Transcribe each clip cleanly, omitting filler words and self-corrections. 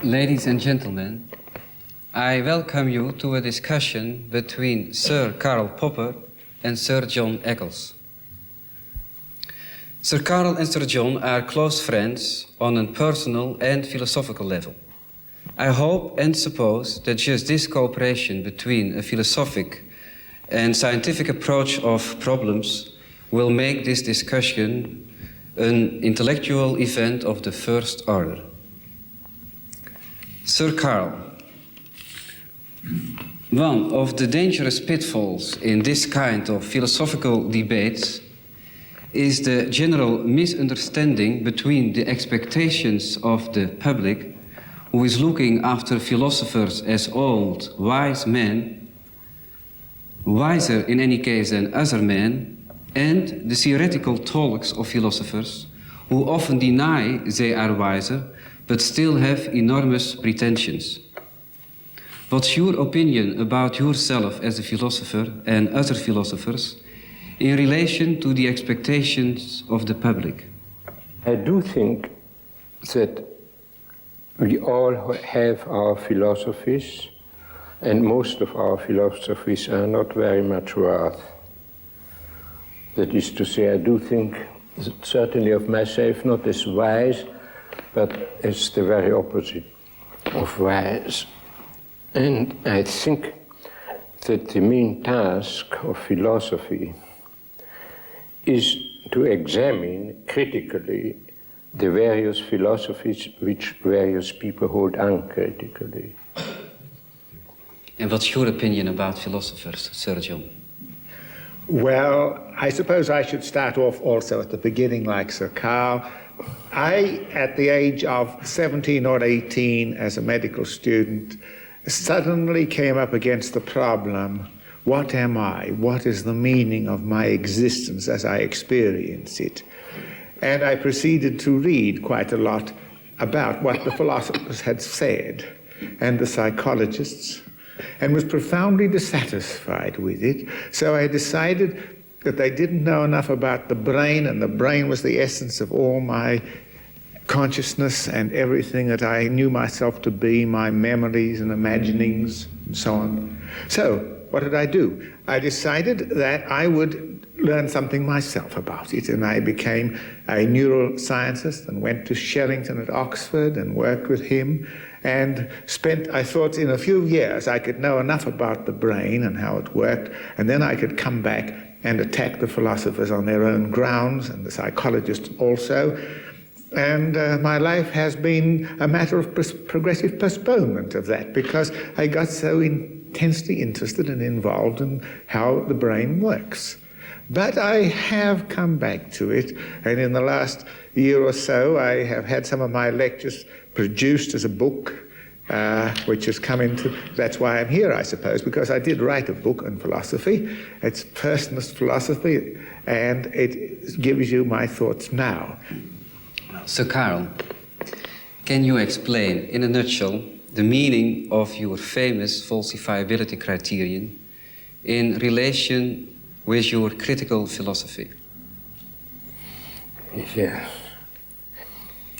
Ladies and gentlemen, I welcome you to a discussion between Sir Karl Popper and Sir John Eccles. Sir Karl and Sir John are close friends on a personal and philosophical level. I hope and suppose that just this cooperation between a philosophic and scientific approach of problems will make this discussion an intellectual event of the first order. Sir Karl, one of the dangerous pitfalls in this kind of philosophical debates is the general misunderstanding between the expectations of the public, who is looking after philosophers as old, wise men, wiser in any case than other men, and the theoretical talks of philosophers, who often deny they are wiser, but still have enormous pretensions. What's your opinion about yourself as a philosopher and other philosophers in relation to the expectations of the public? I do think that we all have our philosophies, and most of our philosophies are not very much worth. That is to say, I do think certainly of myself not as wise, but as the very opposite of wise. And I think that the main task of philosophy is to examine critically the various philosophies which various people hold uncritically. And what's your opinion about philosophers, Sir John? Well, I suppose I should start off also at the beginning like Sir Karl. I, at the age of 17 or 18 as a medical student, suddenly came up against the problem, what am I? What is the meaning of my existence as I experience it? And I proceeded to read quite a lot about what the philosophers had said and the psychologists, and was profoundly dissatisfied with it. So I decided that they didn't know enough about the brain, and the brain was the essence of all my consciousness and everything that I knew myself to be, my memories and imaginings and so on. So what did I do? I decided that I would learn something myself about it, and I became a neuroscientist and went to Shellington at Oxford and worked with him and I thought in a few years I could know enough about the brain and how it worked, and then I could come back and attack the philosophers on their own grounds, and the psychologists also. And my life has been a matter of progressive postponement of that, because I got so intensely interested and involved in how the brain works. But I have come back to it, and in the last year or so I have had some of my lectures produced as a book, which has come into, that's why I'm here, I suppose, because I did write a book on philosophy. It's personalist philosophy, and it gives you my thoughts now. So, Karl, can you explain in a nutshell the meaning of your famous falsifiability criterion in relation with your critical philosophy? Yes.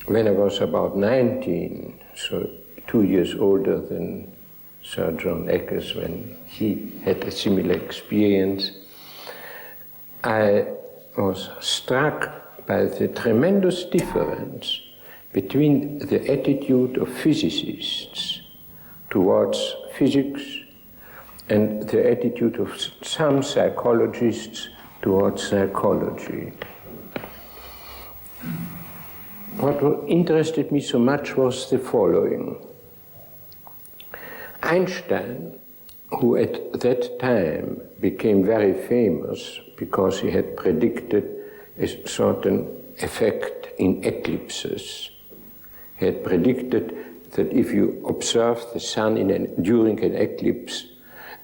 When I was about 19, so 2 years older than Sir John Eccles, when he had a similar experience, I was struck by the tremendous difference between the attitude of physicists towards physics and the attitude of some psychologists towards psychology. What interested me so much was the following. Einstein, who at that time became very famous because he had predicted a certain effect in eclipses. He had predicted that if you observe the sun during an eclipse,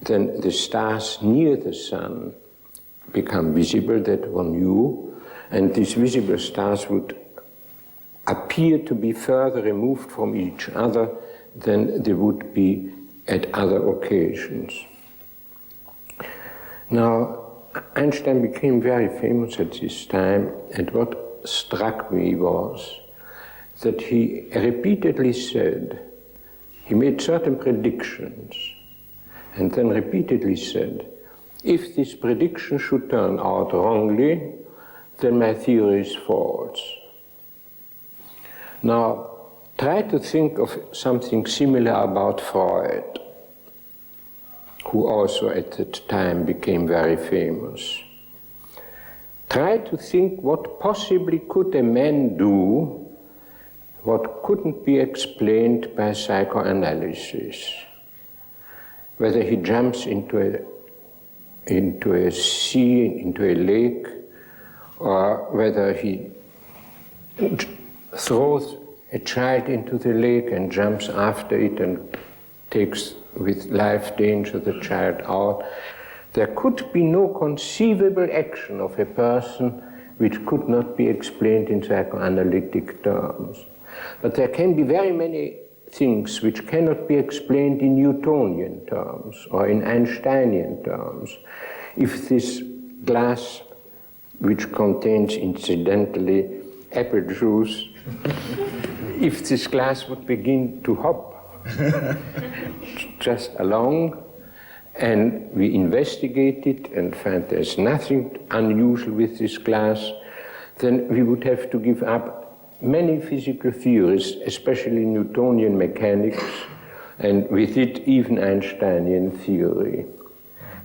then the stars near the sun become visible, that one knew, and these visible stars would appear to be further removed from each other than they would be at other occasions. Now, Einstein became very famous at this time, and what struck me was that he repeatedly said he made certain predictions and then repeatedly said, if this prediction should turn out wrongly, then my theory is false. Now, try to think of something similar about Freud, who also at that time became very famous. Try to think what possibly could a man do what couldn't be explained by psychoanalysis. Whether he jumps into a sea, into a lake, or whether he throws a child into the lake and jumps after it and takes with life danger the child out. There could be no conceivable action of a person which could not be explained in psychoanalytic terms. But there can be very many things which cannot be explained in Newtonian terms or in Einsteinian terms. If this glass, which contains incidentally apple juice, if this glass would begin to hop just along, and we investigate it and find there's nothing unusual with this glass, then we would have to give up many physical theories, especially Newtonian mechanics, and with it even Einsteinian theory.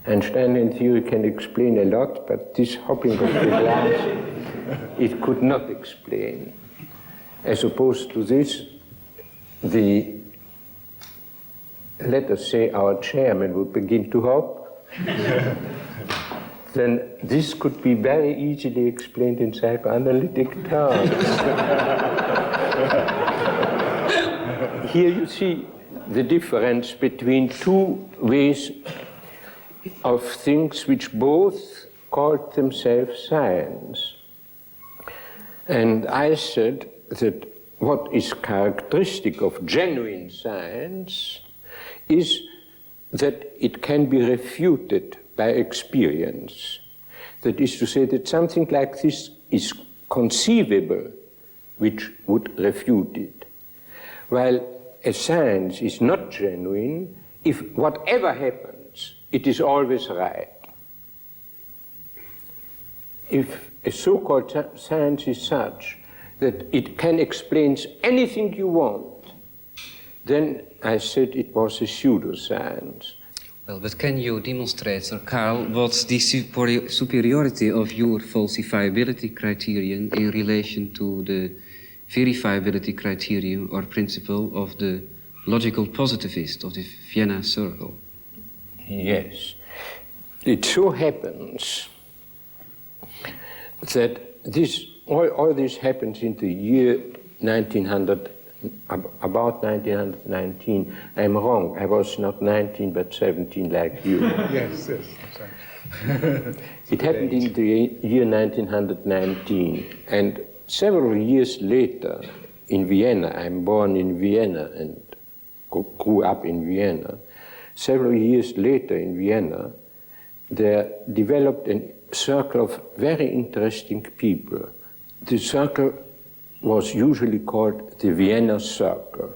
Einsteinian theory can explain a lot, but this hopping of the glass, it could not explain. As opposed to this, let us say our chairman would begin to hop, then this could be very easily explained in psychoanalytic terms. Here you see the difference between two ways of things which both called themselves science. And I said that what is characteristic of genuine science is that it can be refuted by experience. That is to say that something like this is conceivable, which would refute it. While a science is not genuine, if whatever happens, it is always right. If a so-called science is such that it can explain anything you want, then I said it was a pseudoscience. Well, but can you demonstrate, Sir Karl, what's the superiority of your falsifiability criterion in relation to the verifiability criterion or principle of the logical positivist of the Vienna Circle? Yes. It so happens that all this happens in the year 1900. About 1919. I'm wrong. I was not 19 but 17 like you. Yes. It happened in the year 1919, and several years later in Vienna, I'm born in Vienna and grew up in Vienna. Several years later in Vienna, there developed a circle of very interesting people. The circle was usually called the Vienna Circle.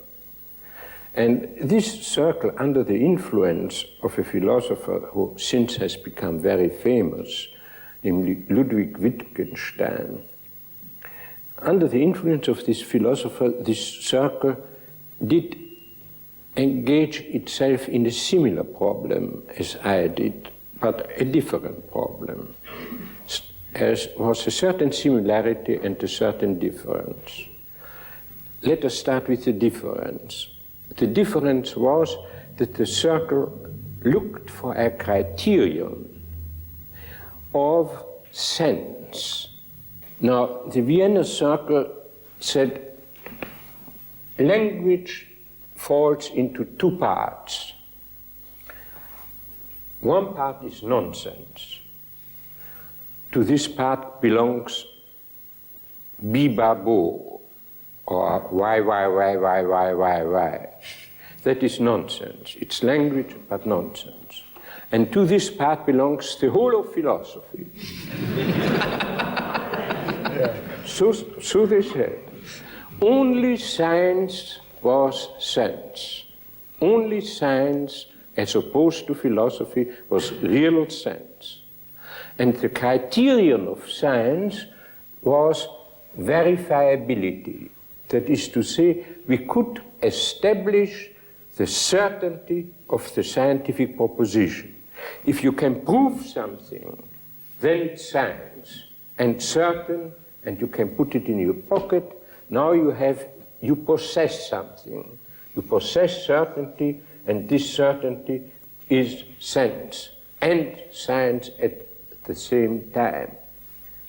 And this circle, under the influence of a philosopher who since has become very famous, namely Ludwig Wittgenstein, under the influence of this philosopher, this circle did engage itself in a similar problem as I did, but a different problem. There was a certain similarity and a certain difference. Let us start with the difference. The difference was that the circle looked for a criterion of sense. Now, the Vienna Circle said language falls into two parts. One part is nonsense. To this part belongs bibabo, or why. That is nonsense. It's language, but nonsense. And to this part belongs the whole of philosophy. So they said, only science was sense. Only science, as opposed to philosophy, was real sense. And the criterion of science was verifiability. That is to say, we could establish the certainty of the scientific proposition. If you can prove something, then it's science, and certain, and you can put it in your pocket. Now you possess something. You possess certainty, and this certainty is sense and science at the same time.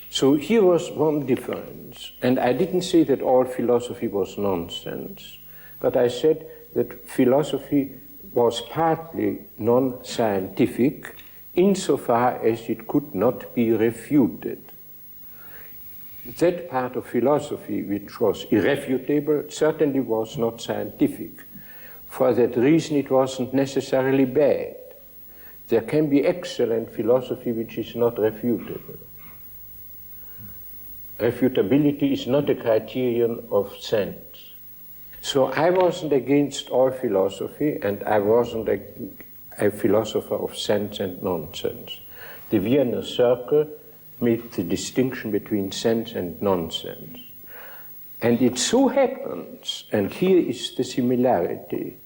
So here was one difference. And I didn't say that all philosophy was nonsense, but I said that philosophy was partly non-scientific insofar as it could not be refuted. That part of philosophy which was irrefutable certainly was not scientific. For that reason it wasn't necessarily bad. There can be excellent philosophy which is not refutable. Refutability is not a criterion of sense. So I wasn't against all philosophy, and I wasn't a philosopher of sense and nonsense. The Vienna Circle made the distinction between sense and nonsense. And it so happens, and here is the similarity,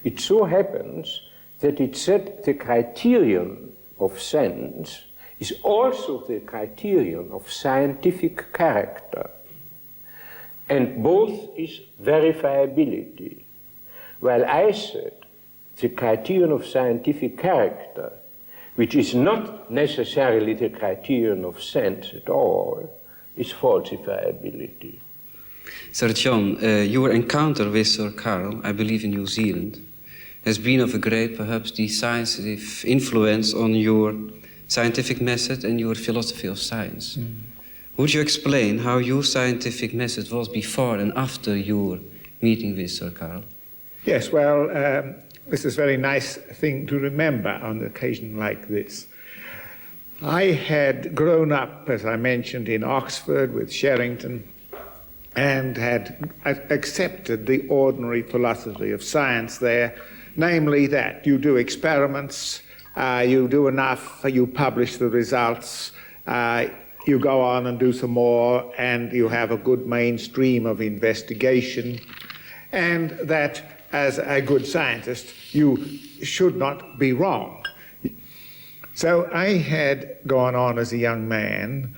it so happens that it said the criterion of sense is also the criterion of scientific character. And both is verifiability. While I said the criterion of scientific character, which is not necessarily the criterion of sense at all, is falsifiability. Sir John, your encounter with Sir Karl, I believe in New Zealand, has been of a great, perhaps decisive influence on your scientific method and your philosophy of science. Would you explain how your scientific method was before and after your meeting with Sir Karl? Yes, well, this is a very nice thing to remember on an occasion like this. I had grown up, as I mentioned, in Oxford with Sherrington, and had accepted the ordinary philosophy of science there, namely that you do experiments, you do enough, you publish the results, you go on and do some more, and you have a good mainstream of investigation, and that as a good scientist, you should not be wrong. So I had gone on as a young man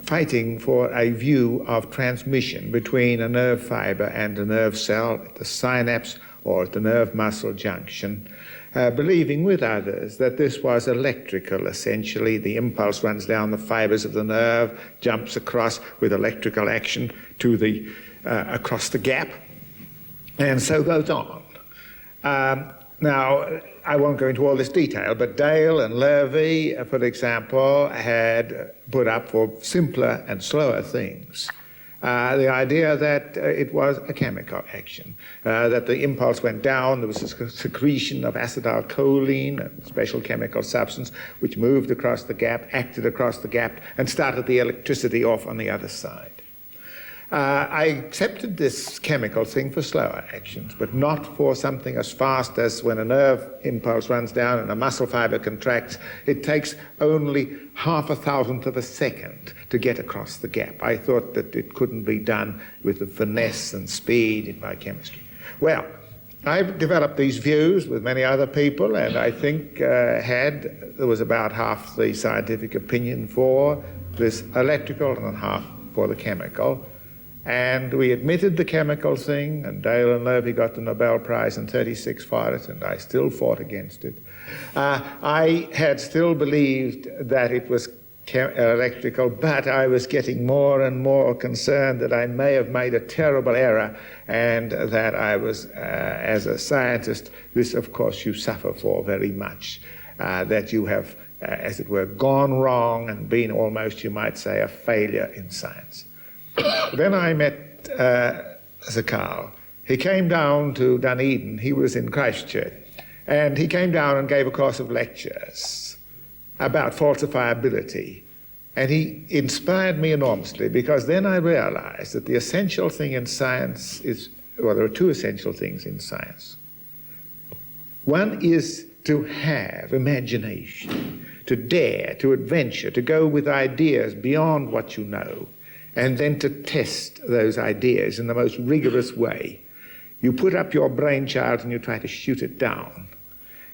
fighting for a view of transmission between a nerve fiber and a nerve cell at the synapse or at the nerve muscle junction, believing with others that this was electrical, essentially. The impulse runs down the fibers of the nerve, jumps across with electrical action to the across the gap, and so goes on. Now, I won't go into all this detail, but Dale and Lervy, for example, had put up for simpler and slower things the idea that it was a chemical action, that the impulse went down, there was a secretion of acetylcholine, a special chemical substance, which moved across the gap, acted across the gap, and started the electricity off on the other side. I accepted this chemical thing for slower actions, but not for something as fast as when a nerve impulse runs down and a muscle fiber contracts. It takes only 0.005 of a second to get across the gap. I thought that it couldn't be done with the finesse and speed in biochemistry. Well, I've developed these views with many other people, and I think there was about half the scientific opinion for this electrical and half for the chemical. And we admitted the chemical thing, and Dale and Lervy got the Nobel Prize in '36 for it, and I still fought against it. I had still believed that it was electrical, but I was getting more and more concerned that I may have made a terrible error, and that I was, as a scientist, this of course you suffer for very much, that you have, as it were, gone wrong and been almost, you might say, a failure in science. Then I met Sir Karl. He came down to Dunedin. He was in Christchurch. And he came down and gave a course of lectures about falsifiability. And he inspired me enormously, because then I realized that the essential thing in science is well, there are two essential things in science. One is to have imagination, to dare, to adventure, to go with ideas beyond what you know, and then to test those ideas in the most rigorous way. You put up your brainchild and you try to shoot it down.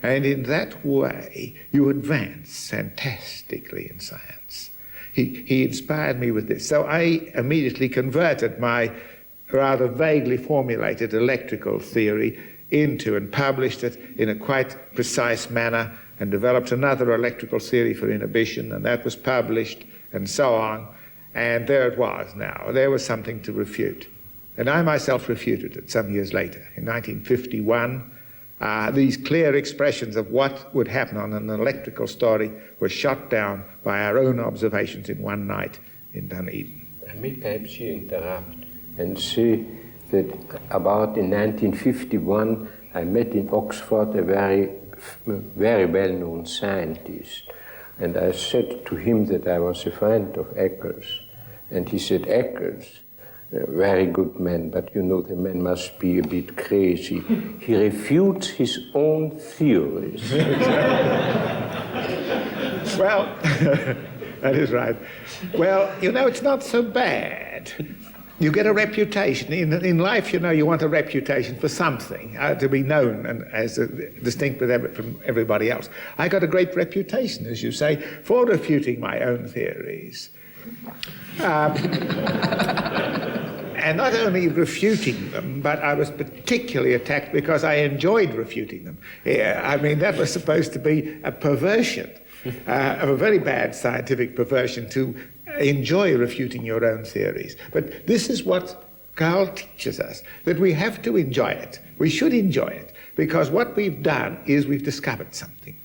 And in that way, you advance fantastically in science. He inspired me with this. So I immediately converted my rather vaguely formulated electrical theory into and published it in a quite precise manner and developed another electrical theory for inhibition, and that was published, and so on. And there it was now. There was something to refute. And I myself refuted it some years later. In 1951, these clear expressions of what would happen on an electrical story were shot down by our own observations in one night in Dunedin. May perhaps you interrupt and say that about in 1951 I met in Oxford a very well-known scientist, and I said to him that I was a friend of Eccles, and he said, Eccles, a very good man, but you know the man must be a bit crazy. He refutes his own theories. Well, that is right. Well, you know, it's not so bad. You get a reputation. In life, you know, you want a reputation for something, to be known and as distinct from everybody else. I got a great reputation, as you say, for refuting my own theories. And not only refuting them, but I was particularly attacked because I enjoyed refuting them. I mean, that was supposed to be a perversion, of a very bad scientific perversion, to enjoy refuting your own theories. But this is what Karl teaches us, that we have to enjoy it. We should enjoy it, because what we've done is we've discovered something.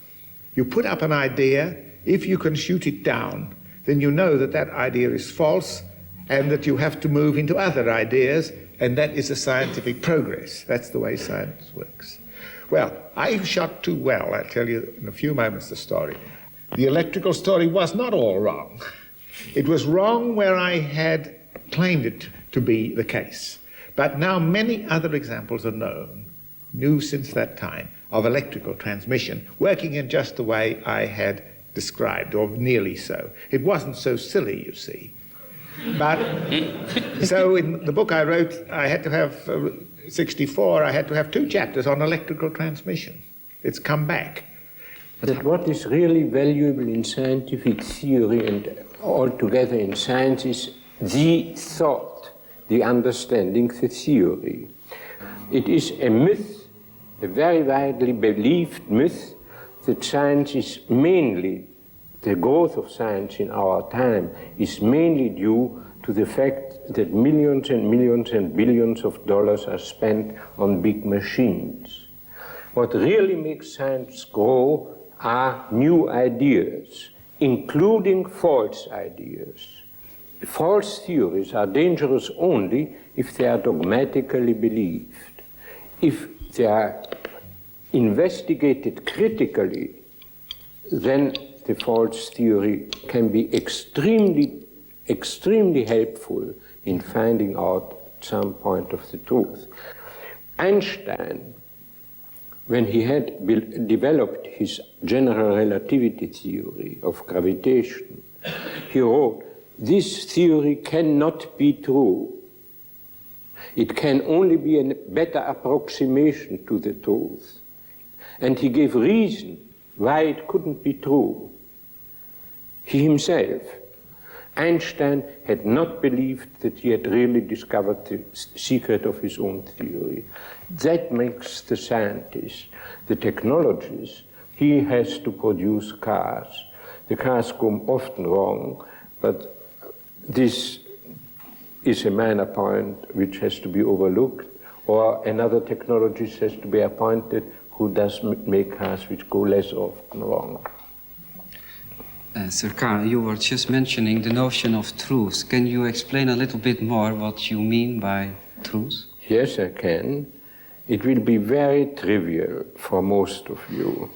You put up an idea, if you can shoot it down, then you know that that idea is false, and that you have to move into other ideas, and that is a scientific progress. That's the way science works. Well, I shot too well. I'll tell you in a few moments the story. The electrical story was not all wrong. It was wrong where I had claimed it to be the case. But now many other examples are known, new since that time, of electrical transmission, working in just the way I had described, or nearly so. It wasn't so silly, you see. But, so in the book I wrote, I had to have, 64, I had to have 2 chapters on electrical transmission. It's come back. That what is really valuable in scientific theory and altogether in science is the thought, the understanding, the theory. It is a myth, a very widely believed myth, that science is mainly, the growth of science in our time is mainly due to the fact that millions and millions and billions of dollars are spent on big machines. What really makes science grow are new ideas, including false ideas. False theories are dangerous only if they are dogmatically believed. If they are investigated critically, then the false theory can be extremely helpful in finding out some point of the truth. Einstein, when he had developed his general relativity theory of gravitation, he wrote, "This theory cannot be true. It can only be a better approximation to the truth." And he gave reason why it couldn't be true. He himself, Einstein, had not believed that he had really discovered the secret of his own theory. That makes the scientist, the technologist, he has to produce cars. The cars go often wrong, but this is a minor point which has to be overlooked, or another technologist has to be appointed who does make cars which go less often wrong. Sir Karl, you were just mentioning the notion of truth. Can you explain a little bit more what you mean by truth? Yes, I can. It will be very trivial for most of you.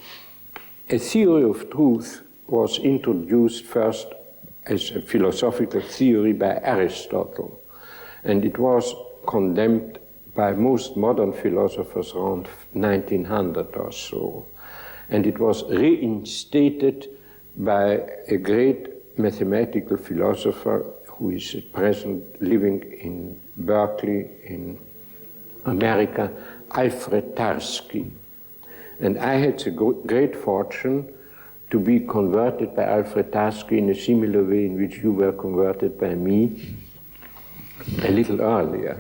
A theory of truth was introduced first as a philosophical theory by Aristotle, and it was condemned by most modern philosophers around 1900 or so. And it was reinstated by a great mathematical philosopher who is at present living in Berkeley in America, Alfred Tarski. And I had the great fortune to be converted by Alfred Tarski in a similar way in which you were converted by me a little earlier.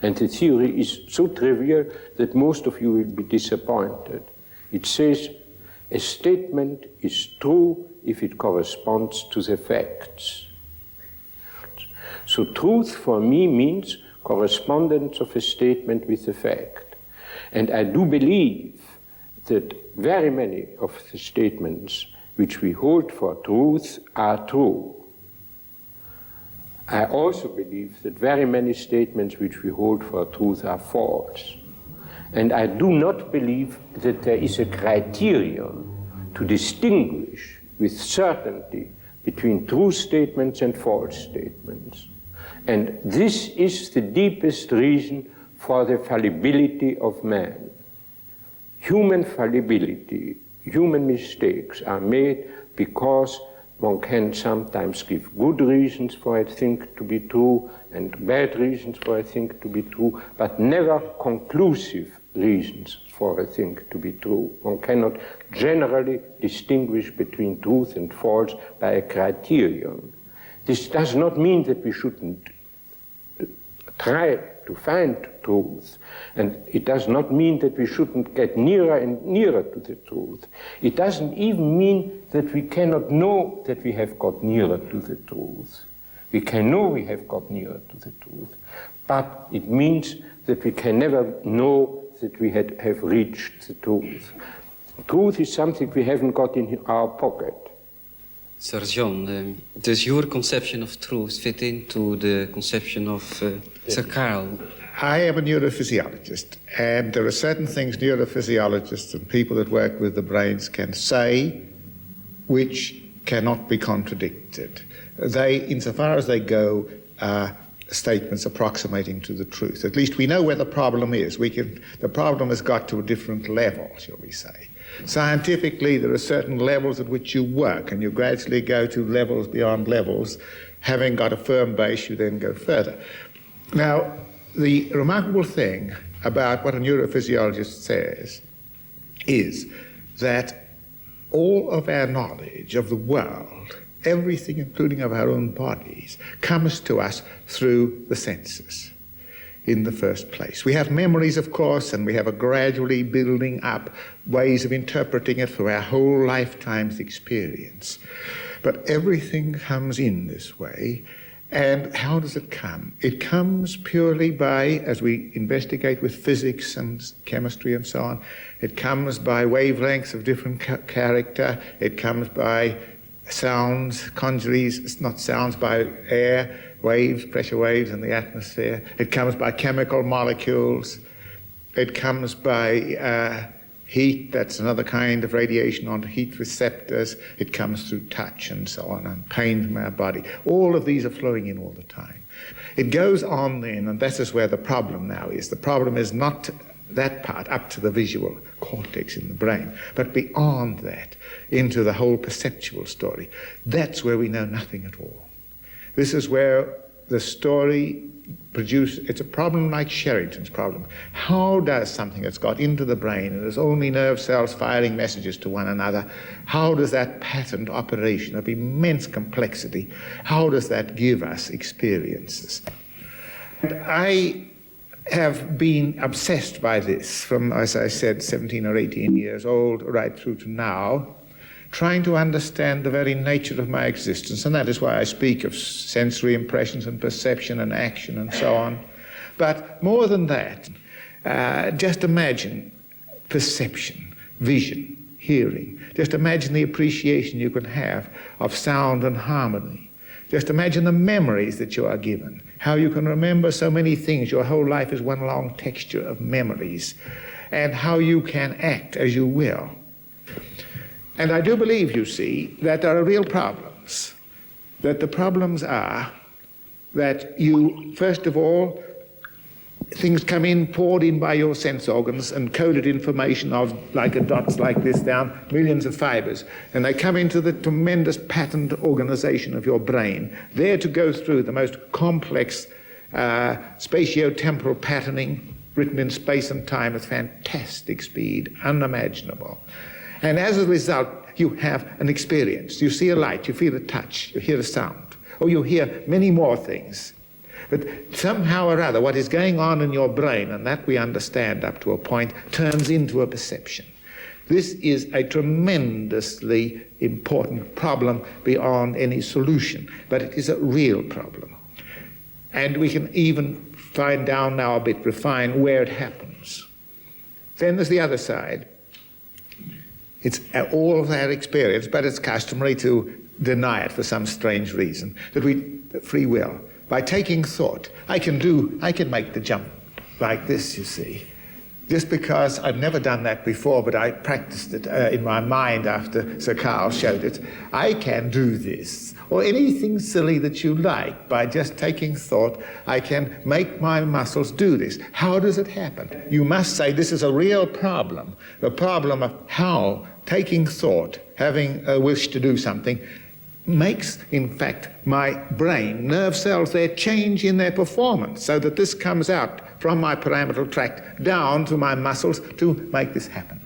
And the theory is so trivial that most of you will be disappointed. It says a statement is true if it corresponds to the facts. So truth for me means correspondence of a statement with the fact. And I do believe that very many of the statements which we hold for truth are true. I also believe that very many statements which we hold for truth are false. And I do not believe that there is a criterion to distinguish with certainty between true statements and false statements. And this is the deepest reason for the fallibility of man. Human fallibility, human mistakes are made because one can sometimes give good reasons for a thing to be true and bad reasons for a thing to be true, but never conclusive reasons for a thing to be true. One cannot generally distinguish between truth and false by a criterion. This does not mean that we shouldn't try to find truth, and it does not mean that we shouldn't get nearer and nearer to the truth. It doesn't even mean that we cannot know that we have got nearer to the truth. We can know we have got nearer to the truth, but it means that we can never know that we have reached the truth. Truth is something we haven't got in our pocket. Sir John, does your conception of truth fit into the conception of Sir Karl? I am a neurophysiologist, and there are certain things neurophysiologists and people that work with the brains can say which cannot be contradicted. They, insofar as they go, statements approximating to the truth. At least we know where the problem is. The problem has got to a different level, shall we say. Scientifically, there are certain levels at which you work, and you gradually go to levels beyond levels. Having got a firm base, you then go further. Now, the remarkable thing about what a neurophysiologist says is that all of our knowledge of the world, everything including of our own bodies, comes to us through the senses in the first place. We have memories, of course, and we have a gradually building up ways of interpreting it through our whole lifetime's experience. But everything comes in this way. And how does it come? It comes purely by, as we investigate with physics and chemistry and so on, it comes by wavelengths of different character. It comes by sounds, conjuries, not sounds, by air, waves, pressure waves in the atmosphere. It comes by chemical molecules. It comes by heat, that's another kind of radiation on heat receptors. It comes through touch and so on, and pain from our body. All of these are flowing in all the time. It goes on then, and this is where the problem now is. The problem is not that part up to the visual cortex in the brain, but beyond that, into the whole perceptual story. That's where we know nothing at all. This is where the story it's a problem like Sherrington's problem. How does something that's got into the brain and there's only nerve cells firing messages to one another, how does that patterned operation of immense complexity, how does that give us experiences? And I have been obsessed by this from, as I said, 17 or 18 years old right through to now, trying to understand the very nature of my existence, and that is why I speak of sensory impressions and perception and action and so on. But more than that, just imagine perception, vision, hearing. Just imagine the appreciation you can have of sound and harmony. Just imagine the memories that you are given, how you can remember so many things. Your whole life is one long texture of memories, and how you can act as you will. And I do believe, you see, that there are real problems. That the problems are that you, first of all, things come in, poured in by your sense organs, and coded information of like dots like this down millions of fibers, and they come into the tremendous patterned organization of your brain, there to go through the most complex spatio-temporal patterning written in space and time with fantastic speed, unimaginable. And as a result, you have an experience. You see a light, you feel a touch, you hear a sound, or you hear many more things. But somehow or other, what is going on in your brain, and that we understand up to a point, turns into a perception. This is a tremendously important problem beyond any solution, but it is a real problem. And we can even find down now a bit, refine where it happens. Then there's the other side. It's all of that experience, but it's customary to deny it for some strange reason, that free will. By taking thought, I can make the jump like this, you see. Just because I've never done that before, but I practiced it in my mind after Sir Karl showed it. I can do this, or anything silly that you like. By just taking thought, I can make my muscles do this. How does it happen? You must say this is a real problem, the problem of how taking thought, having a wish to do something, makes, in fact, my brain, nerve cells, their change in their performance, so that this comes out from my pyramidal tract down to my muscles to make this happen.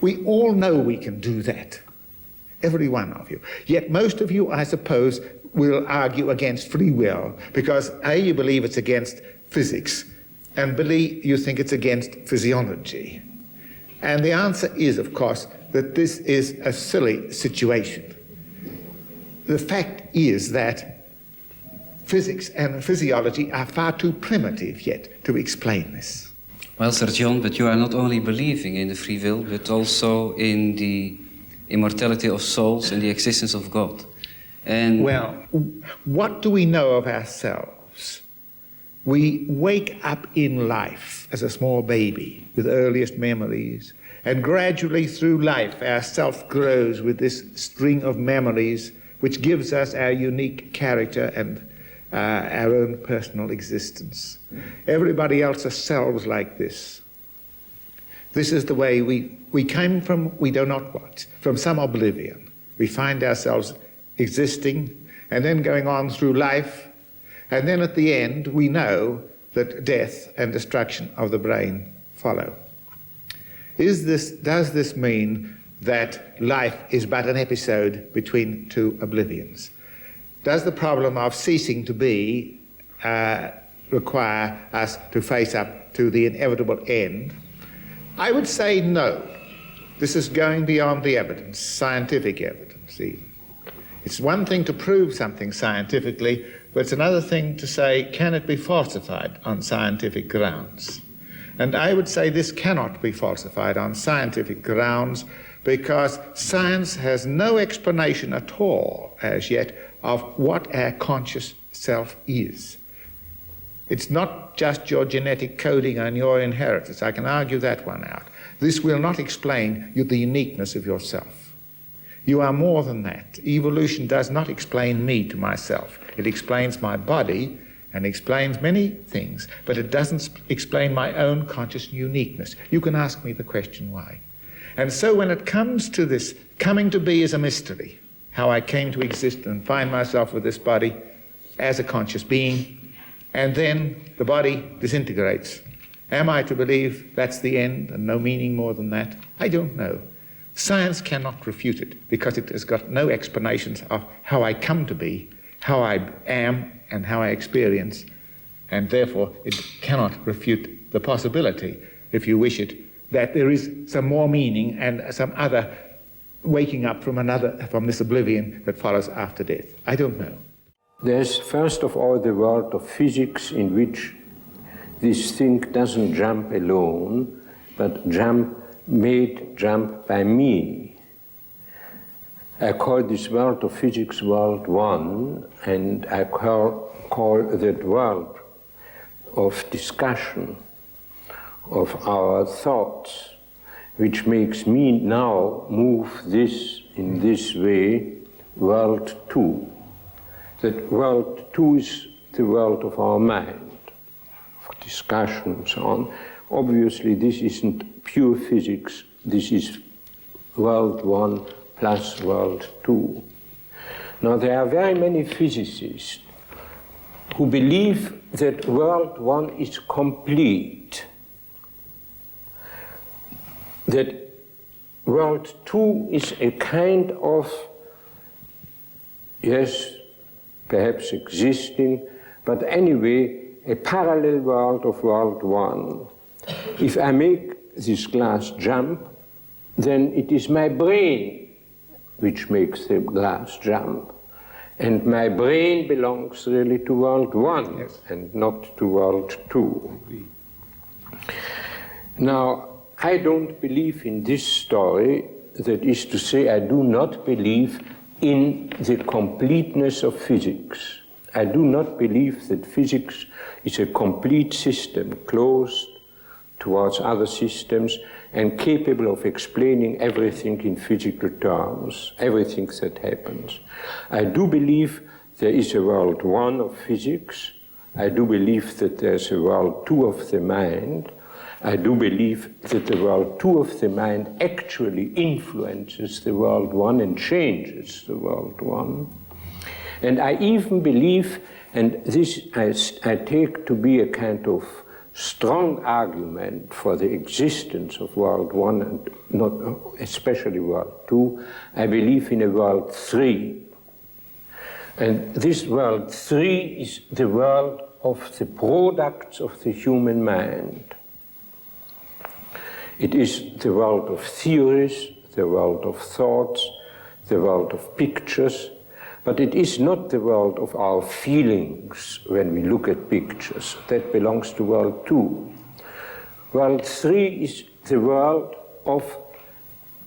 We all know we can do that, every one of you. Yet most of you, I suppose, will argue against free will, because A, you believe it's against physics, and B, you think it's against physiology. And the answer is, of course, that this is a silly situation. The fact is that physics and physiology are far too primitive yet to explain this. Well, Sir John, but you are not only believing in the free will, but also in the immortality of souls and the existence of God. And well, what do we know of ourselves? We wake up in life as a small baby with earliest memories, and gradually through life our self grows with this string of memories which gives us our unique character and our own personal existence. Everybody else are selves like this. This is the way we came from, we know not what, from some oblivion. We find ourselves existing and then going on through life, and then at the end we know that death and destruction of the brain follow. Does this mean that life is but an episode between two oblivions? Does the problem of ceasing to be require us to face up to the inevitable end? I would say no. This is going beyond the evidence, scientific evidence even. It's one thing to prove something scientifically, but it's another thing to say, can it be falsified on scientific grounds? And I would say this cannot be falsified on scientific grounds, because science has no explanation at all as yet of what our conscious self is. It's not just your genetic coding and your inheritance. I can argue that one out. This will not explain the uniqueness of yourself. You are more than that. Evolution does not explain me to myself. It explains my body and explains many things, but it doesn't explain my own conscious uniqueness. You can ask me the question why. And so when it comes to this, coming to be is a mystery, how I came to exist and find myself with this body as a conscious being, and then the body disintegrates. Am I to believe that's the end and no meaning more than that? I don't know. Science cannot refute it, because it has got no explanations of how I come to be, how I am, and how I experience, and therefore it cannot refute the possibility, if you wish it, that there is some more meaning and some other waking up from this oblivion that follows after death. I don't know. There's first of all the world of physics, in which this thing doesn't jump alone, but made jump by me. I call this world of physics world one, and I call that world of discussion of our thoughts, which makes me now move this in this way, world two. That world two is the world of our mind. discussion and so on. Obviously, this isn't pure physics. This is world 1 plus world 2. Now, there are very many physicists who believe that world 1 is complete, that world 2 is a kind of, yes, perhaps existing, but anyway, a parallel world of world 1. If I make this glass jump, then it is my brain which makes the glass jump. And my brain belongs really to world 1, yes, and not to world 2. Now, I don't believe in this story. That is to say, I do not believe in the completeness of physics. I do not believe that physics is a complete system, closed towards other systems and capable of explaining everything in physical terms, everything that happens. I do believe there is a world 1 of physics. I do believe that there's a world 2 of the mind. I do believe that the world 2 of the mind actually influences the world 1 and changes the world 1. And I even believe, and this I take to be a kind of strong argument for the existence of world 1 and not especially world 2, I believe in a world 3. And this world 3 is the world of the products of the human mind. It is the world of theories, the world of thoughts, the world of pictures, but it is not the world of our feelings when we look at pictures. That belongs to world 2. World 3 is the world of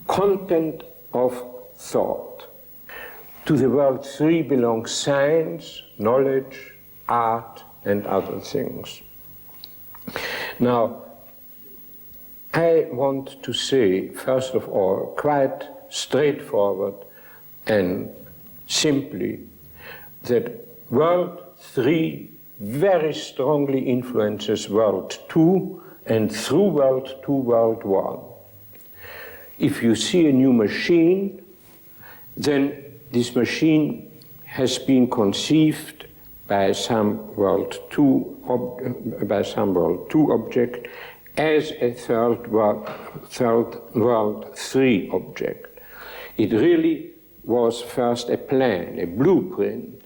content of thought. To the world 3 belongs science, knowledge, art, and other things. Now, I want to say, first of all, quite straightforward and simply, that world 3 very strongly influences world 2, and through world 2, world 1. If you see a new machine, then this machine has been conceived by some world 2 object as a third world 3 object. It really was first a plan, a blueprint,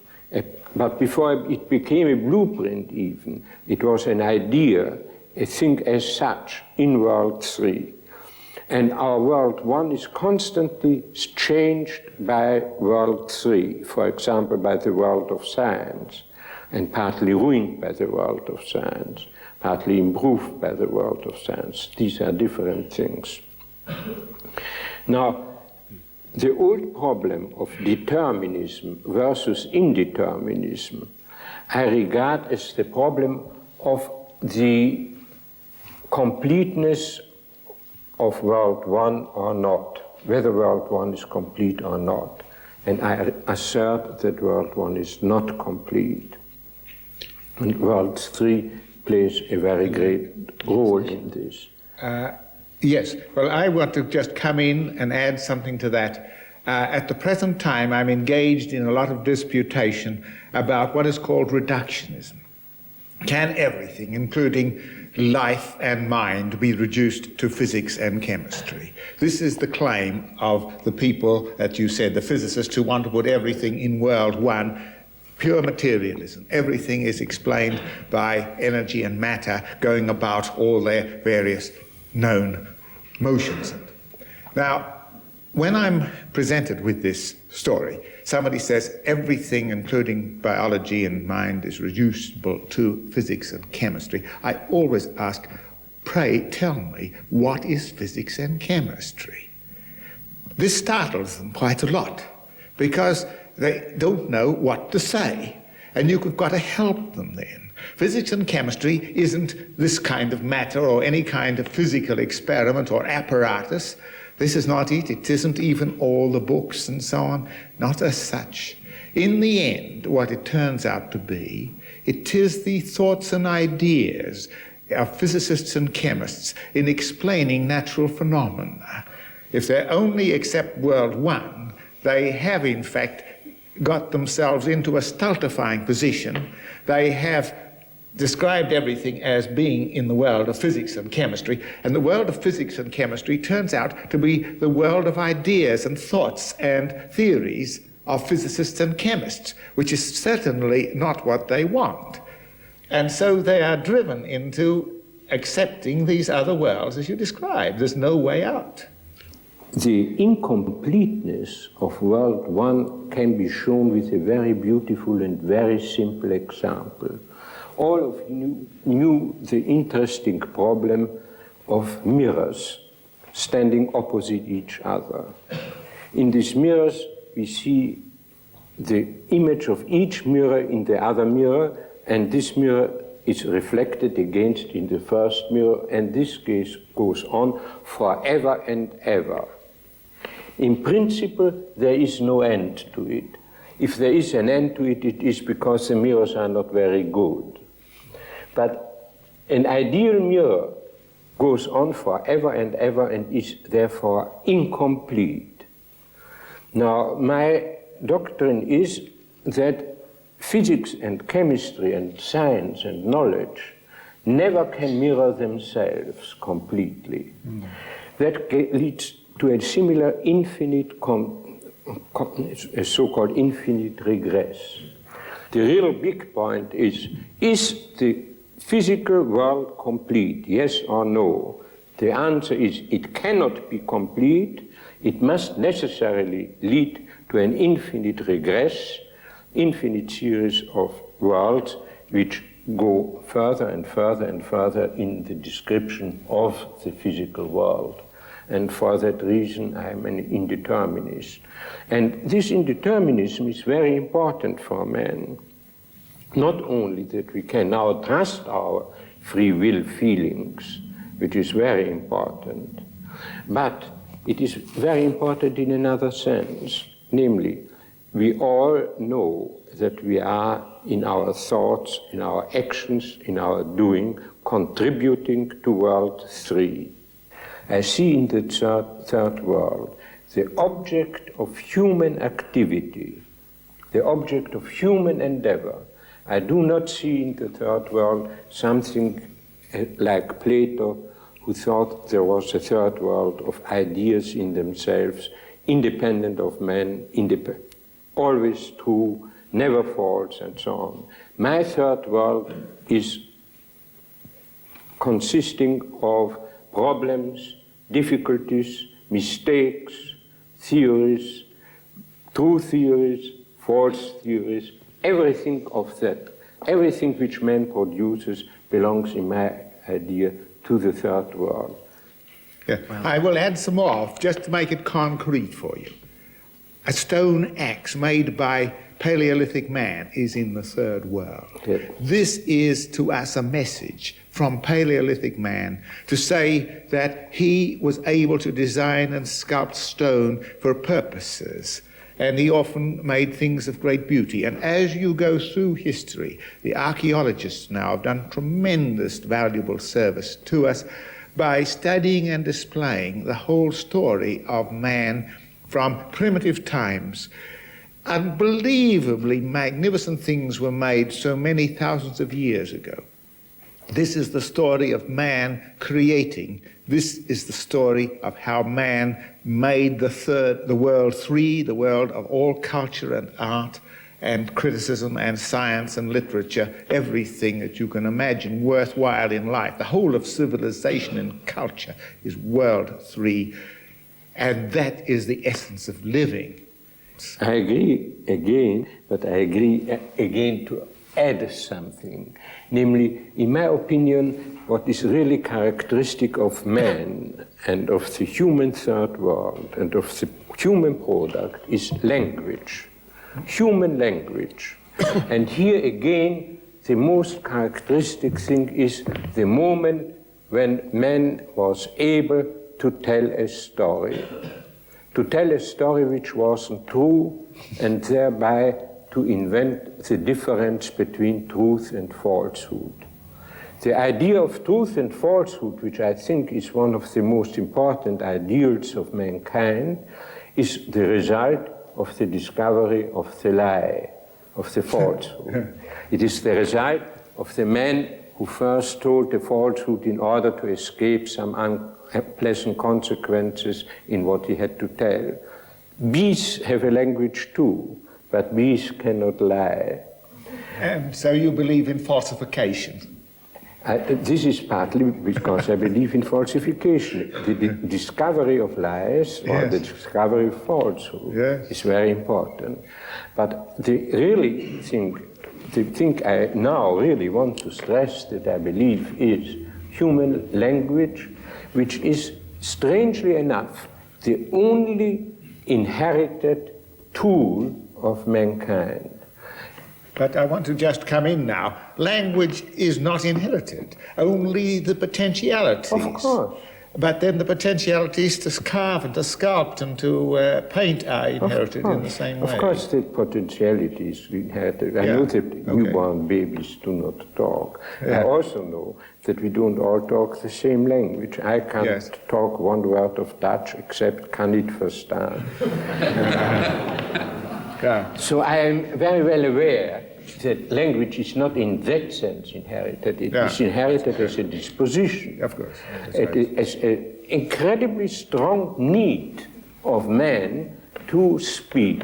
but before it became a blueprint even, it was an idea, a thing as such in world 3. And our world 1 is constantly changed by world 3, for example, by the world of science, and partly ruined by the world of science, partly improved by the world of science. These are different things. Now, the old problem of determinism versus indeterminism, I regard as the problem of the completeness of world 1 or not, whether world 1 is complete or not. And I assert that world 1 is not complete. And world 3 plays a very great role in this. Yes, well, I want to just come in and add something to that. At the present time, I'm engaged in a lot of disputation about what is called reductionism. Can everything, including life and mind, be reduced to physics and chemistry? This is the claim of the people that you said, the physicists who want to put everything in world 1, pure materialism. Everything is explained by energy and matter going about all their various known motions. Now, when I'm presented with this story, somebody says everything, including biology and mind, is reducible to physics and chemistry. I always ask, pray tell me, what is physics and chemistry? This startles them quite a lot, because they don't know what to say, and you've got to help them then. Physics and chemistry isn't this kind of matter or any kind of physical experiment or apparatus. This is not it. It isn't even all the books and so on, not as such. In the end, what it turns out to be, it is the thoughts and ideas of physicists and chemists in explaining natural phenomena. If they only accept world one, they have in fact got themselves into a stultifying position. They have described everything as being in the world of physics and chemistry, and the world of physics and chemistry turns out to be the world of ideas and thoughts and theories of physicists and chemists, which is certainly not what they want. And so they are driven into accepting these other worlds as you described. There's no way out. The incompleteness of world one can be shown with a very beautiful and very simple example. All of you knew the interesting problem of mirrors standing opposite each other. In these mirrors, we see the image of each mirror in the other mirror, and this mirror is reflected against in the first mirror, and this case goes on forever and ever. In principle, there is no end to it. If there is an end to it, it is because the mirrors are not very good. But an ideal mirror goes on forever and ever and is therefore incomplete. Now, my doctrine is that physics and chemistry and science and knowledge never can mirror themselves completely. That leads to a similar infinite, a so-called infinite regress. The real big point is the physical world complete, yes or no? The answer is it cannot be complete. It must necessarily lead to an infinite regress, infinite series of worlds which go further and further and further in the description of the physical world. And for that reason, I am an indeterminist. And this indeterminism is very important for man. Not only that we can now trust our free will feelings, which is very important, but it is very important in another sense. Namely, we all know that we are in our thoughts, in our actions, in our doing, contributing to world three. I see in the third world the object of human activity, the object of human endeavor. I do not see in the third world something like Plato, who thought there was a third world of ideas in themselves, independent of man, always true, never false, and so on. My third world is consisting of problems, difficulties, mistakes, theories, true theories, false theories, everything of that, everything which man produces belongs, in my idea, to the third world. Yeah. Well, I will add some more, just to make it concrete for you. A stone axe made by Paleolithic man is in the third world. Yes. This is to us a message from Paleolithic man to say that he was able to design and sculpt stone for purposes, and he often made things of great beauty. And as you go through history, the archaeologists now have done tremendous valuable service to us by studying and displaying the whole story of man from primitive times. Unbelievably magnificent things were made so many thousands of years ago. This is the story of man creating. This is the story of how man made the world three, the world of all culture and art and criticism and science and literature, everything that you can imagine worthwhile in life. The whole of civilization and culture is world three, and that is the essence of living. I agree again, but I agree again to add something. Namely, in my opinion, what is really characteristic of man and of the human third world and of the human product is language, human language. And here again, the most characteristic thing is the moment when man was able to tell a story which wasn't true, and thereby to invent the difference between truth and falsehood. The idea of truth and falsehood, which I think is one of the most important ideals of mankind, is the result of the discovery of the lie, of the falsehood. It is the result of the man who first told the falsehood in order to escape some unpleasant consequences in what he had to tell. Bees have a language too, but bees cannot lie. So you believe in falsification? This is partly because I believe in falsification. The discovery of lies or the discovery of falsehood is very important. But the thing I now really want to stress that I believe is human language, which is, strangely enough, the only inherited tool of mankind. But I want to just come in now. Language is not inherited, only the potentialities. Of course. But then the potentialities to carve and to sculpt and to paint are inherited in the same way. Of course, the potentialities inherited. I know that newborn babies do not talk. I also know that we don't all talk the same language. I can't talk one word of Dutch except kan niet verstaan. So I am very well aware that language is not in that sense inherited. It is inherited as a disposition. Of course. As an incredibly strong need of man to speak.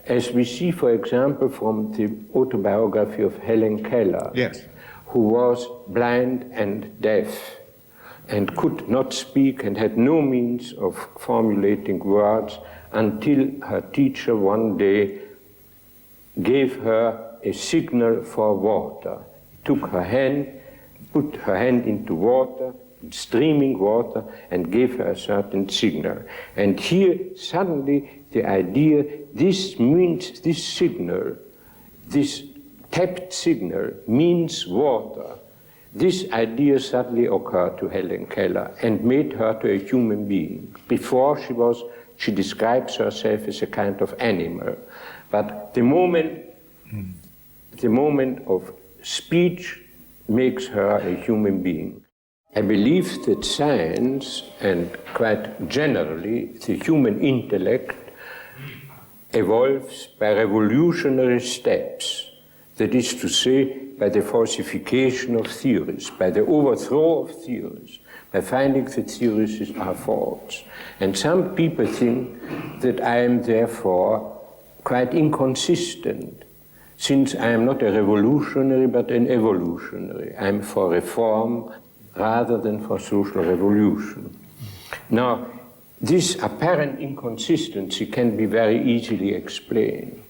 As we see, for example, from the autobiography of Helen Keller, who was blind and deaf and could not speak and had no means of formulating words until her teacher one day gave her a signal for water. Took her hand, put her hand into water, streaming water, and gave her a certain signal. And here suddenly the idea, this means, this signal, this tapped signal means water. This idea suddenly occurred to Helen Keller and made her to a human being. Before she describes herself as a kind of animal. But the moment of speech makes her a human being. I believe that science, and quite generally the human intellect, evolves by revolutionary steps. That is to say, by the falsification of theories, by the overthrow of theories, by finding that theories are false. And some people think that I am therefore quite inconsistent, since I am not a revolutionary but an evolutionary. I am for reform rather than for social revolution. Now, this apparent inconsistency can be very easily explained.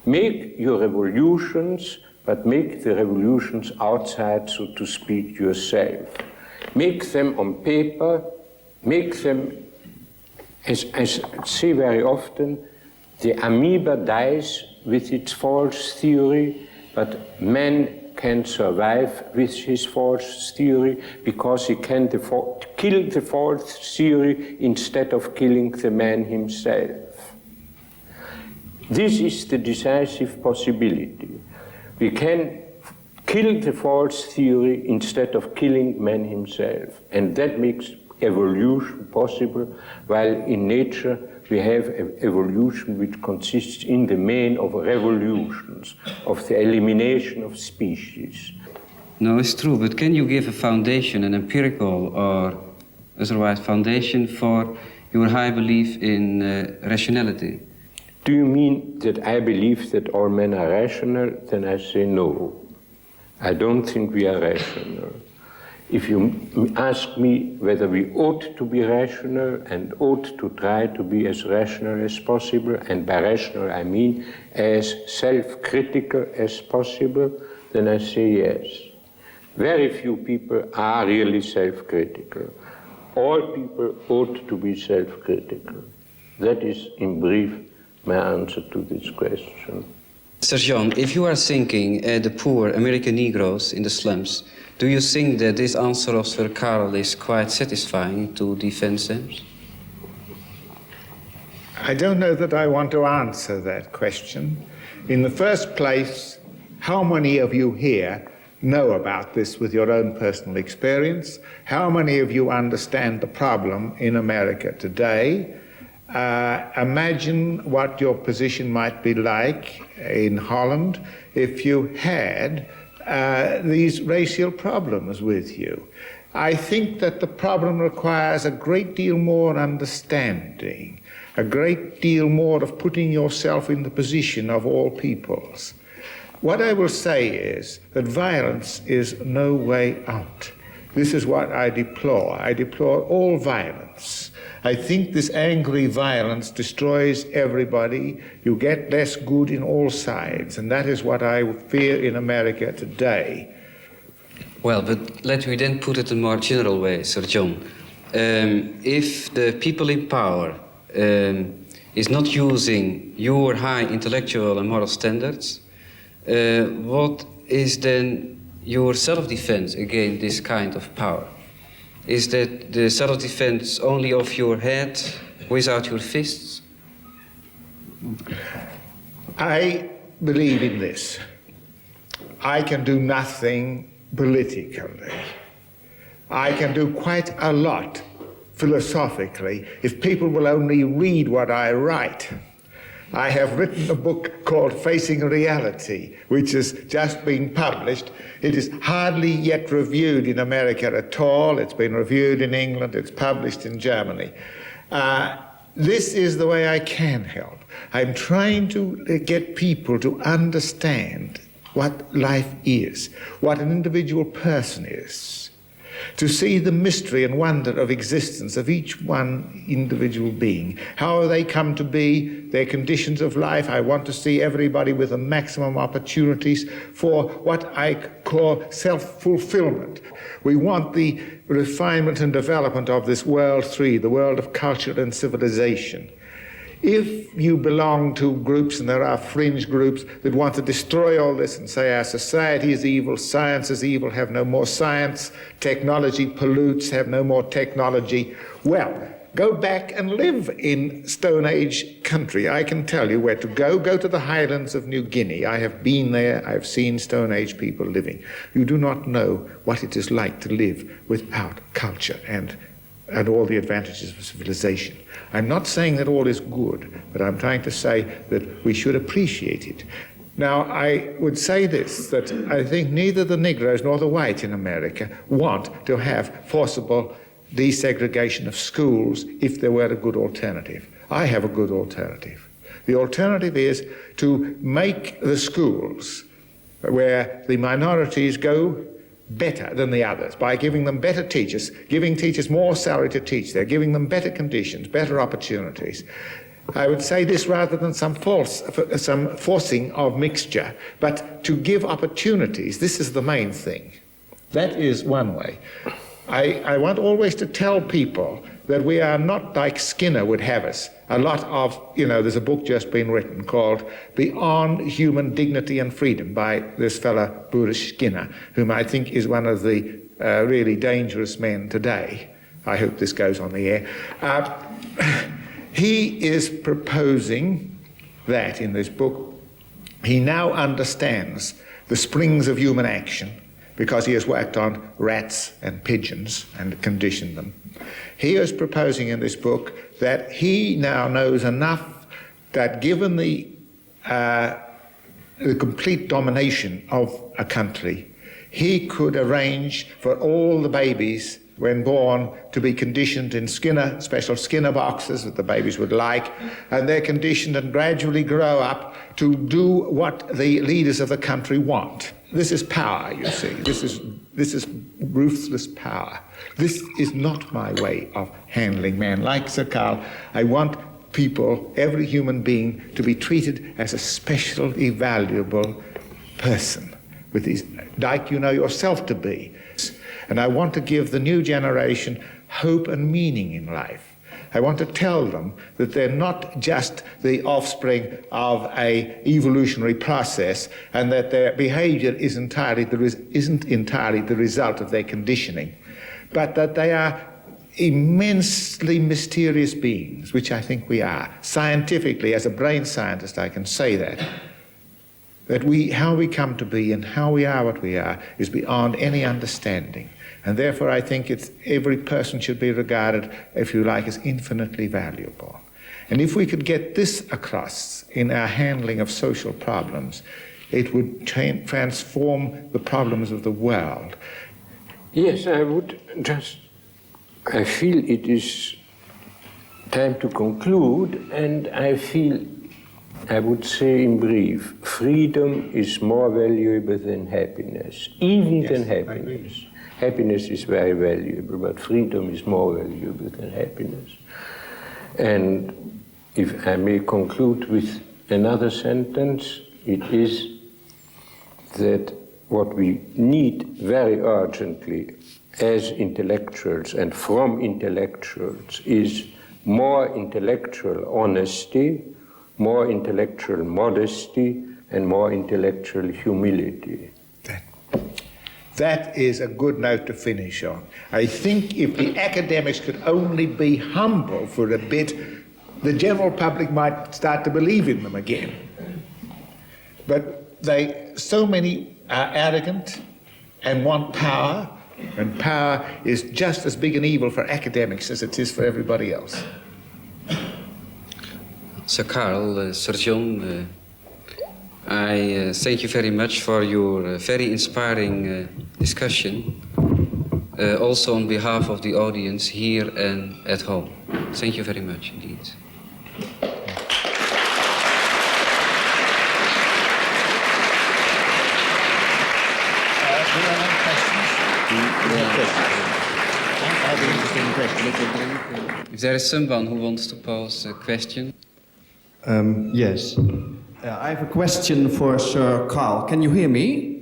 Make your revolutions, but make the revolutions outside, so to speak, yourself. Make them on paper, make them, as I say very often, the amoeba dies with its false theory, but man can survive with his false theory because he can kill the false theory instead of killing the man himself. This is the decisive possibility. We can kill the false theory instead of killing man himself. And that makes evolution possible, while in nature we have evolution which consists in the main of revolutions, of the elimination of species. No, it's true, but can you give a foundation, an empirical or otherwise foundation for your high belief in rationality? Do you mean that I believe that all men are rational? Then I say no. I don't think we are rational. If you ask me whether we ought to be rational and ought to try to be as rational as possible, and by rational I mean as self-critical as possible, then I say yes. Very few people are really self-critical. All people ought to be self-critical. That is, in brief, my answer to this question. Sir John, if you are thinking the poor American Negroes in the slums, do you think that this answer of Sir Karl is quite satisfying to defend them? I don't know that I want to answer that question. In the first place, how many of you here know about this with your own personal experience? How many of you understand the problem in America today? Imagine what your position might be like in Holland if you had these racial problems with you. I think that the problem requires a great deal more understanding, a great deal more of putting yourself in the position of all peoples. What I will say is that violence is no way out. This is what I deplore. I deplore all violence. I think this angry violence destroys everybody. You get less good in all sides, and that is what I fear in America today. Well, but let me then put it in a more general way, Sir John. If the people in power is not using your high intellectual and moral standards, what is then your self-defense against this kind of power? Is that the self-defense only of your head without your fists? I believe in this. I can do nothing politically. I can do quite a lot philosophically if people will only read what I write. I have written a book called Facing Reality, which has just been published. It is hardly yet reviewed in America at all. It's been reviewed in England. It's published in Germany. This is the way I can help. I'm trying to get people to understand what life is, what an individual person is, to see the mystery and wonder of existence of each one individual being, how they come to be, their conditions of life. I want to see everybody with the maximum opportunities for what I call self-fulfillment. We want the refinement and development of this world 3, the world of culture and civilization. If you belong to groups, and there are fringe groups that want to destroy all this and say our society is evil, science is evil, have no more science, technology pollutes, have no more technology, well, go back and live in Stone Age country. I can tell you where to go. Go to the highlands of New Guinea. I have been there. I've seen Stone Age people living. You do not know what it is like to live without culture and all the advantages of civilization. I'm not saying that all is good, but I'm trying to say that we should appreciate it. Now, I would say this, that I think neither the Negroes nor the whites in America want to have forcible desegregation of schools if there were a good alternative. I have a good alternative. The alternative is to make the schools where the minorities go better than the others by giving them better teachers, giving teachers more salary to teach there, giving them better conditions, better opportunities. I would say this rather than some forcing of mixture, but to give opportunities. This is the main thing. That is one way. I want always to tell people that we are not like Skinner would have us. A lot of, there's a book just been written called Beyond Human Dignity and Freedom by this fellow Bruce Skinner, whom I think is one of the really dangerous men today. I hope this goes on the air. He is proposing that in this book he now understands the springs of human action because he has worked on rats and pigeons and conditioned them. He is proposing in this book that he now knows enough that given the complete domination of a country, he could arrange for all the babies when born to be conditioned in special Skinner boxes that the babies would like, and they're conditioned and gradually grow up to do what the leaders of the country want. This is power, you see. This is ruthless power. This is not my way of handling man. Like Sir Karl, I want people, every human being, to be treated as a specially valuable person, with these, like you know yourself to be. And I want to give the new generation hope and meaning in life. I want to tell them that they're not just the offspring of an evolutionary process and that their behavior isn't entirely the result of their conditioning, but that they are immensely mysterious beings, which I think we are. Scientifically, as a brain scientist, I can say that. that how we come to be and how we are what we are is beyond any understanding. And therefore I think every person should be regarded, if you like, as infinitely valuable. And if we could get this across in our handling of social problems, it would transform the problems of the world. Yes, I feel it is time to conclude, and I would say in brief, freedom is more valuable than happiness, even than happiness. Happiness is very valuable, but freedom is more valuable than happiness. And if I may conclude with another sentence, it is that what we need very urgently as intellectuals and from intellectuals is more intellectual honesty, more intellectual modesty, and more intellectual humility. That is a good note to finish on. I think if the academics could only be humble for a bit, the general public might start to believe in them again. But so many are arrogant and want power, and power is just as big an evil for academics as it is for everybody else. Sir Karl, Sir John, I thank you very much for your very inspiring discussion, also on behalf of the audience here and at home. Thank you very much indeed. If there is someone who wants to pose a question. Yes. I have a question for Sir Karl. Can you hear me?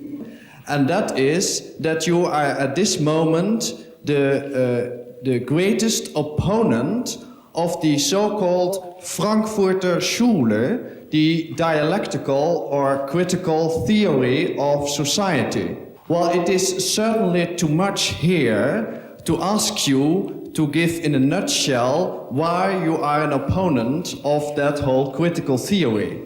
And that is that you are at this moment the greatest opponent of the so-called Frankfurter Schule, the dialectical or critical theory of society. Well, it is certainly too much here to ask you to give in a nutshell why you are an opponent of that whole critical theory.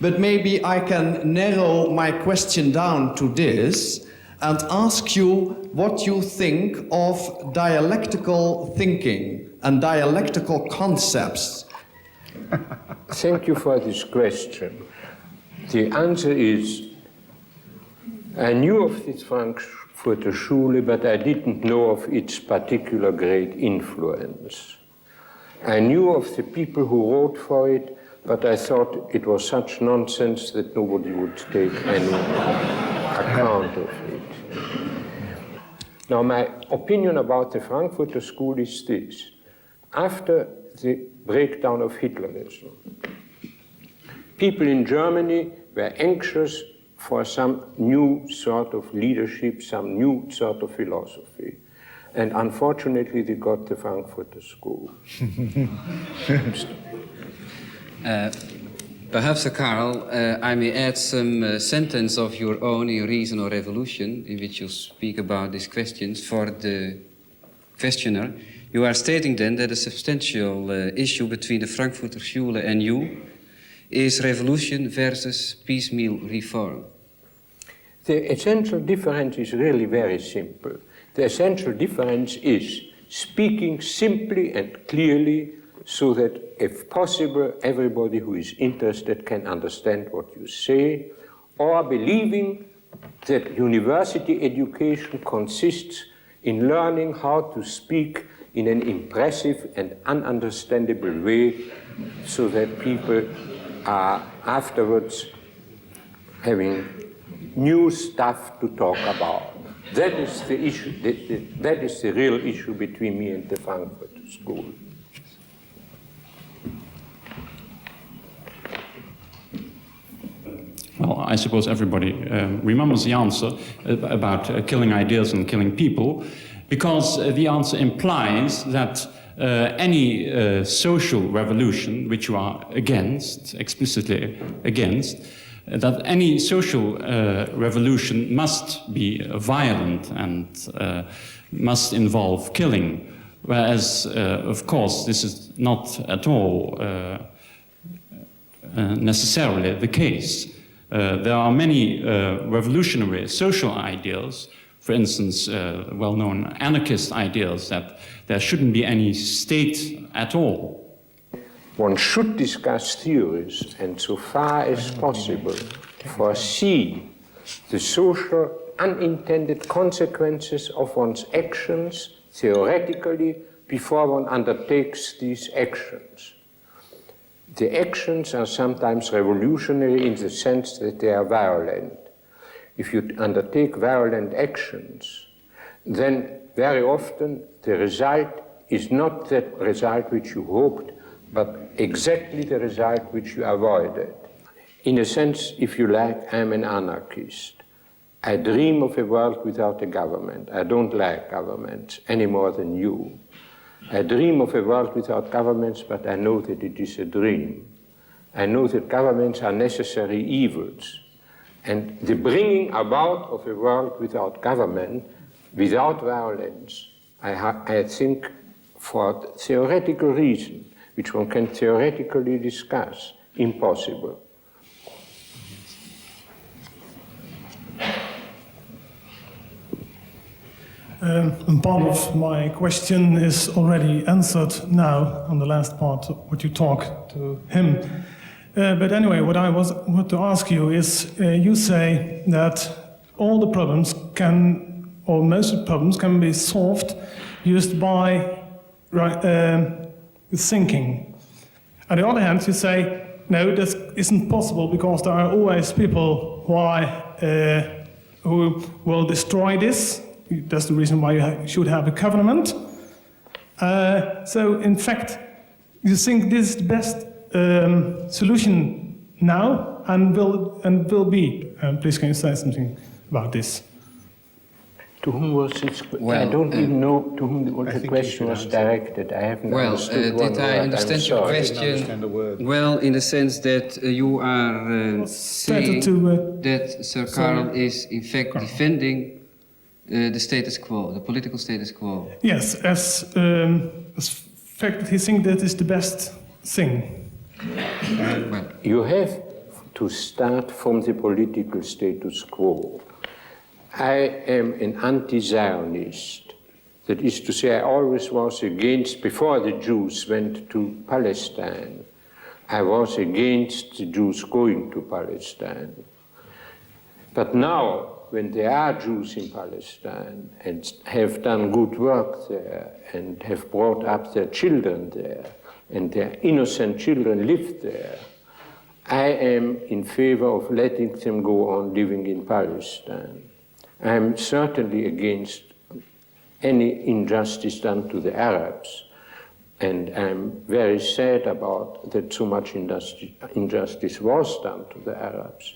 But maybe I can narrow my question down to this and ask you what you think of dialectical thinking and dialectical concepts. Thank you for this question. The answer is, I knew of this Frankfurter Schule, but I didn't know of its particular great influence. I knew of the people who wrote for it, but I thought it was such nonsense that nobody would take any account of it. Now, my opinion about the Frankfurter School is this. After the breakdown of Hitlerism, people in Germany were anxious for some new sort of leadership, some new sort of philosophy. And unfortunately, they got the Frankfurter School. Perhaps, Sir Karl, I may add some sentence of your own in Reason or Revolution, in which you speak about these questions for the questioner. You are stating then that a substantial issue between the Frankfurter Schule and you is revolution versus piecemeal reform. The essential difference is really very simple. The essential difference is speaking simply and clearly so that, if possible, everybody who is interested can understand what you say, or believing that university education consists in learning how to speak in an impressive and ununderstandable way so that people are afterwards having new stuff to talk about. That is the issue. That is the real issue between me and the Frankfurter School. Well, I suppose everybody remembers the answer about killing ideas and killing people, because the answer implies that any social revolution which you are against, explicitly against, that any social revolution must be violent and must involve killing, whereas, of course, this is not at all necessarily the case. There are many revolutionary social ideals, for instance, well-known anarchist ideals that there shouldn't be any state at all. One should discuss theories and, so far as possible, foresee the social unintended consequences of one's actions theoretically before one undertakes these actions. The actions are sometimes revolutionary in the sense that they are violent. If you undertake violent actions, then very often the result is not that result which you hoped, but exactly the result which you avoided. In a sense, if you like, I'm an anarchist. I dream of a world without a government. I don't like governments any more than you. I dream of a world without governments, but I know that it is a dream. I know that governments are necessary evils. And the bringing about of a world without government, without violence, I think for theoretical reason, which one can theoretically discuss, impossible. Part of my question is already answered now on the last part, what you talk to him. But anyway, what I want to ask you is, you say that all the problems or most of the problems can be solved just by thinking. On the other hand, you say, no, that isn't possible because there are always people who will destroy this. That's the reason why you should have a government. So, in fact, you think this is the best solution now and will be. Please, can you say something about this? To whom was it? Well, I don't even know to whom the question was directed. I haven't understood one did I word. understand your question? Well, in the sense that you are saying that Sir Karl is in fact defending the status quo, the political status quo. Yes, as fact that he thinks that is the best thing. Well, You have to start from the political status quo. I am an anti-Zionist. That is to say, I always was against, before the Jews went to Palestine, I was against the Jews going to Palestine. But now, when there are Jews in Palestine and have done good work there and have brought up their children there and their innocent children live there, I am in favor of letting them go on living in Palestine. I am certainly against any injustice done to the Arabs, and I'm very sad about that so much injustice was done to the Arabs.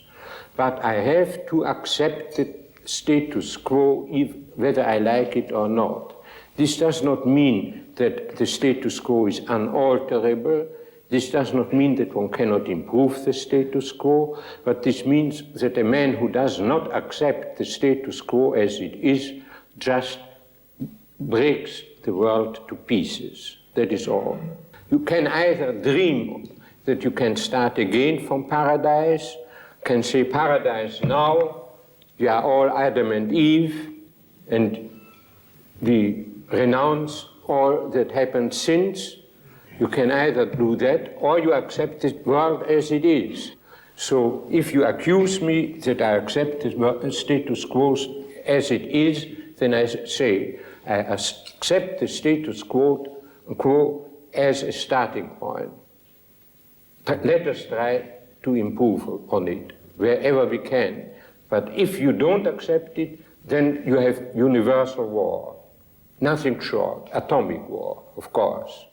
But I have to accept the status quo, whether I like it or not. This does not mean that the status quo is unalterable. This does not mean that one cannot improve the status quo, but this means that a man who does not accept the status quo as it is just breaks the world to pieces. That is all. You can either dream that you can start again from paradise, can say paradise now, we are all Adam and Eve, and we renounce all that happened since. You can either do that or you accept the world as it is. So if you accuse me that I accept the status quo as it is, then I say I accept the status quo as a starting point. Let us try to improve on it wherever we can. But if you don't accept it, then you have universal war. Nothing short, atomic war, of course.